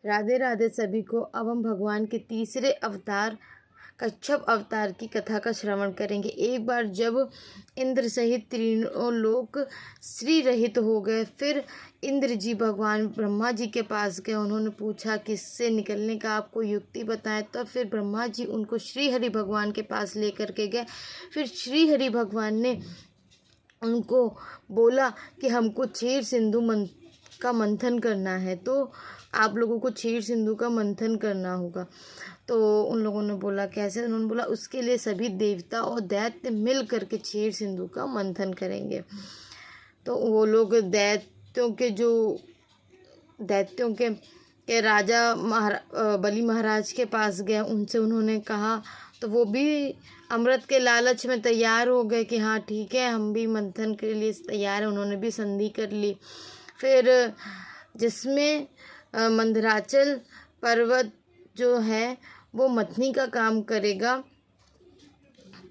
राधे राधे सभी को। अब हम भगवान के तीसरे अवतार कच्छप अवतार की कथा का श्रवण करेंगे। एक बार जब इंद्र सहित तीनों लोक श्री रहित हो गए, फिर इंद्र जी भगवान ब्रह्मा जी के पास गए। उन्होंने पूछा कि इससे निकलने का आपको युक्ति बताएं। तब फिर ब्रह्मा जी उनको श्री हरि भगवान के पास लेकर के गए। फिर श्री हरि भगवान ने उनको बोला कि हमको क्षीर सिंधु का मंथन करना है, तो आप लोगों को क्षीर सिंधु का मंथन करना होगा। तो उन लोगों ने बोला कैसे? उन्होंने बोला उसके लिए सभी देवता और दैत्य मिल करके क्षीर सिंधु का मंथन करेंगे। तो वो लोग दैत्यों के राजा बलि महाराज के पास गए। उनसे उन्होंने कहा, तो वो भी अमृत के लालच में तैयार हो गए कि हाँ ठीक है, हम भी मंथन के लिए तैयार हैं। उन्होंने भी संधि कर ली। फिर जिसमें मंदराचल पर्वत जो है वो मथनी का काम करेगा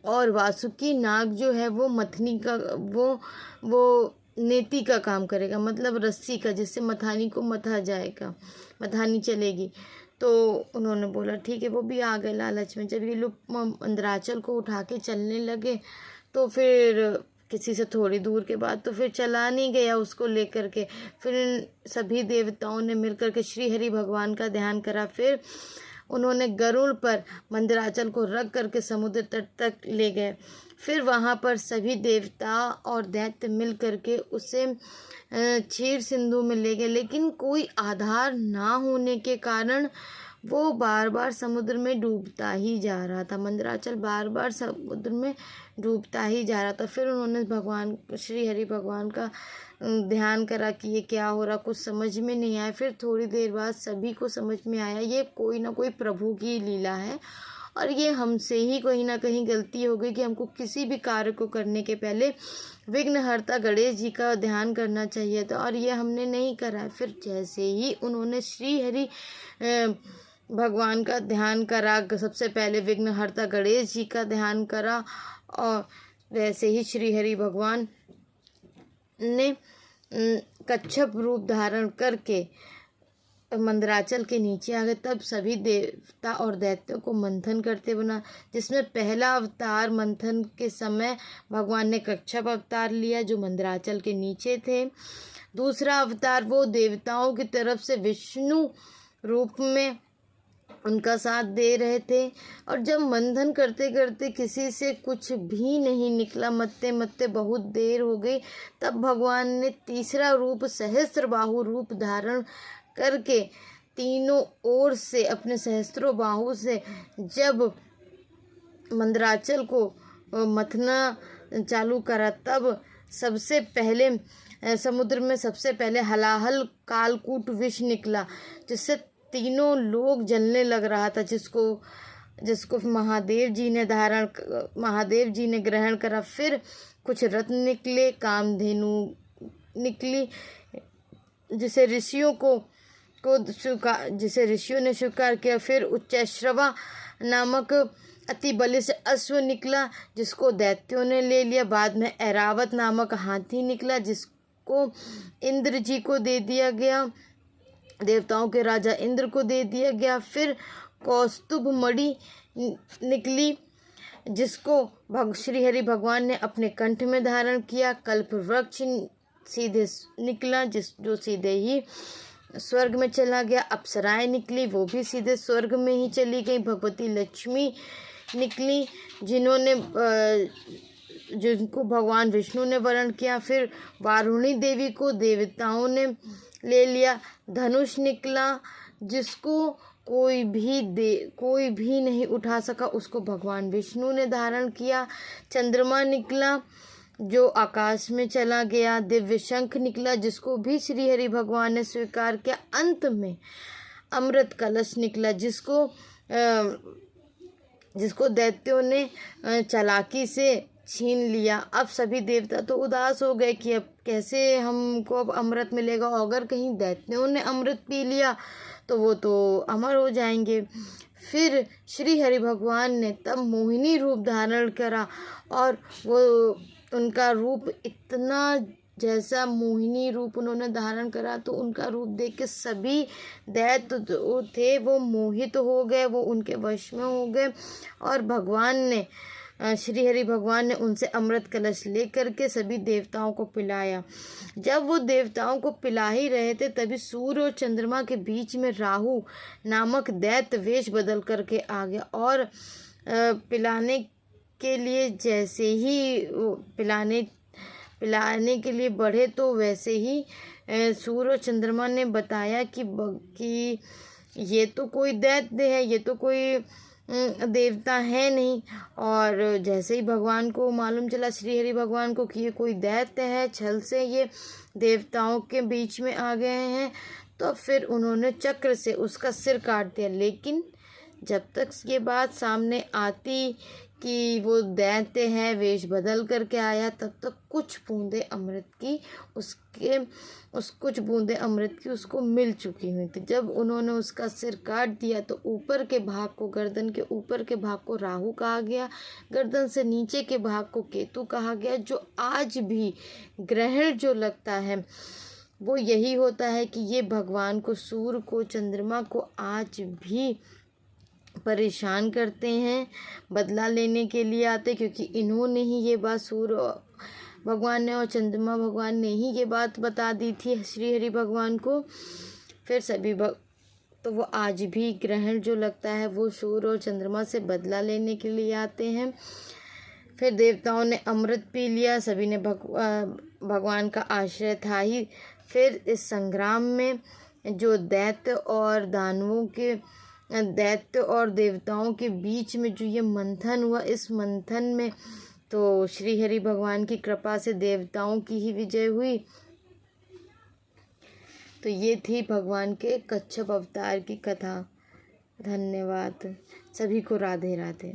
और वासुकी नाग जो है वो मथनी का वो नेति का काम करेगा, मतलब रस्सी का, जिससे मथानी को मथा जाएगा, मथानी चलेगी। तो उन्होंने बोला ठीक है। वो भी आ गए लालच में। जब ये लोग मंदराचल को उठा के चलने लगे तो फिर किसी से थोड़ी दूर के बाद तो फिर चला नहीं गया उसको लेकर के। फिर सभी देवताओं ने मिलकर के श्री हरि भगवान का ध्यान करा। फिर उन्होंने गरुड़ पर मंदराचल को रख करके समुद्र तट तक ले गए। फिर वहाँ पर सभी देवता और दैत्य मिल करके उसे क्षीर सिंधु में ले गए, लेकिन कोई आधार ना होने के कारण वो बार बार समुद्र में डूबता ही जा रहा था। मंदराचल बार बार समुद्र में डूबता ही जा रहा था। फिर उन्होंने भगवान श्री हरि भगवान का ध्यान करा कि ये क्या हो रहा, कुछ समझ में नहीं आया। फिर थोड़ी देर बाद सभी को समझ में आया ये कोई ना कोई प्रभु की लीला है और ये हमसे ही कहीं ना कहीं गलती हो गई कि हमको किसी भी कार्य को करने के पहले विघ्नहर्ता गणेश जी का ध्यान करना चाहिए था और ये हमने नहीं करा। फिर जैसे ही उन्होंने श्री हरि भगवान का ध्यान करा, सबसे पहले विघ्नहर्ता गणेश जी का ध्यान करा और वैसे ही श्री हरि भगवान ने कच्छप रूप धारण करके मंदराचल के नीचे आ गए। तब सभी देवता और दैत्यों को मंथन करते बना, जिसमें पहला अवतार मंथन के समय भगवान ने कच्छप अवतार लिया जो मंदराचल के नीचे थे। दूसरा अवतार वो देवताओं की तरफ से विष्णु रूप में उनका साथ दे रहे थे। और जब मंथन करते करते किसी से कुछ भी नहीं निकला, मत्ते मत्ते बहुत देर हो गई, तब भगवान ने तीसरा रूप सहस्त्रबाहु रूप धारण करके तीनों ओर से अपने सहस्त्रों बाहु से जब मंदराचल को मथना चालू करा, तब सबसे पहले समुद्र में सबसे पहले हलाहल कालकूट विष निकला, जिससे तीनों लोग जलने लग रहा था, जिसको महादेव जी ने ग्रहण करा। फिर कुछ रत्न निकले, कामधेनु निकली, जिसे ऋषियों ने स्वीकार किया। फिर उच्चैश्रवा नामक अति बलिष्ठ अश्व निकला, जिसको दैत्यों ने ले लिया। बाद में ऐरावत नामक हाथी निकला, जिसको इंद्र जी को दे दिया गया, देवताओं के राजा इंद्र को दे दिया गया। फिर कौस्तुभ मणि निकली, जिसको श्री हरि भगवान ने अपने कंठ में धारण किया। कल्प वृक्ष सीधे निकला, जो सीधे ही स्वर्ग में चला गया। अप्सराएं निकली, वो भी सीधे स्वर्ग में ही चली गई। भगवती लक्ष्मी निकली, जिनको भगवान विष्णु ने वरण किया। फिर वारुणी देवी को देवताओं ने ले लिया। धनुष निकला, जिसको कोई भी नहीं उठा सका, उसको भगवान विष्णु ने धारण किया। चंद्रमा निकला, जो आकाश में चला गया। दिव्य शंख निकला, जिसको भी श्री हरि भगवान ने स्वीकार किया। अंत में अमृत कलश निकला, जिसको दैत्यों ने चालाकी से छीन लिया। अब सभी देवता तो उदास हो गए कि अब कैसे हमको अब अमृत मिलेगा, और अगर कहीं दैत्यों ने अमृत पी लिया तो वो तो अमर हो जाएंगे। फिर श्री हरि भगवान ने तब मोहिनी रूप धारण करा और वो उनका रूप इतना जैसा मोहिनी रूप उन्होंने धारण करा, तो उनका रूप देख के सभी दैत्य जो थे वो मोहित हो गए, वो उनके वश में हो गए। और भगवान ने श्री हरि भगवान ने उनसे अमृत कलश लेकर के सभी देवताओं को पिलाया। जब वो देवताओं को पिला ही रहे थे, तभी सूर्य और चंद्रमा के बीच में राहु नामक दैत्य वेश बदल करके आ गया और पिलाने के लिए जैसे ही पिलाने के लिए बढ़े, तो वैसे ही सूर्य और चंद्रमा ने बताया कि ये तो कोई दैत्य है, ये तो कोई देवता है नहीं। और जैसे ही भगवान को मालूम चला, श्री हरि भगवान को, कि ये कोई दैत्य है, छल से ये देवताओं के बीच में आ गए हैं, तो फिर उन्होंने चक्र से उसका सिर काट दिया। लेकिन जब तक ये बात सामने आती कि वो दैत्य है, वेश बदल करके आया, तब तक कुछ बूंदे अमृत की उसको मिल चुकी हुई थी। जब उन्होंने उसका सिर काट दिया, तो ऊपर के भाग को, गर्दन के ऊपर के भाग को राहु कहा गया, गर्दन से नीचे के भाग को केतु कहा गया। जो आज भी ग्रहण जो लगता है वो यही होता है कि ये भगवान को, सूर्य को, चंद्रमा को आज भी परेशान करते हैं, बदला लेने के लिए आते, क्योंकि इन्होंने ही ये बात, सूर्य भगवान ने और चंद्रमा भगवान ने ही ये बात बता दी थी श्री हरि भगवान को। फिर सभी तो वो आज भी ग्रहण जो लगता है वो सूर्य और चंद्रमा से बदला लेने के लिए आते हैं। फिर देवताओं ने अमृत पी लिया, सभी ने भगवान का आश्रय था ही। फिर इस संग्राम में जो दैत्य और देवताओं के बीच में जो ये मंथन हुआ, इस मंथन में तो श्री हरि भगवान की कृपा से देवताओं की ही विजय हुई। तो ये थी भगवान के कच्छप अवतार की कथा। धन्यवाद। सभी को राधे राधे।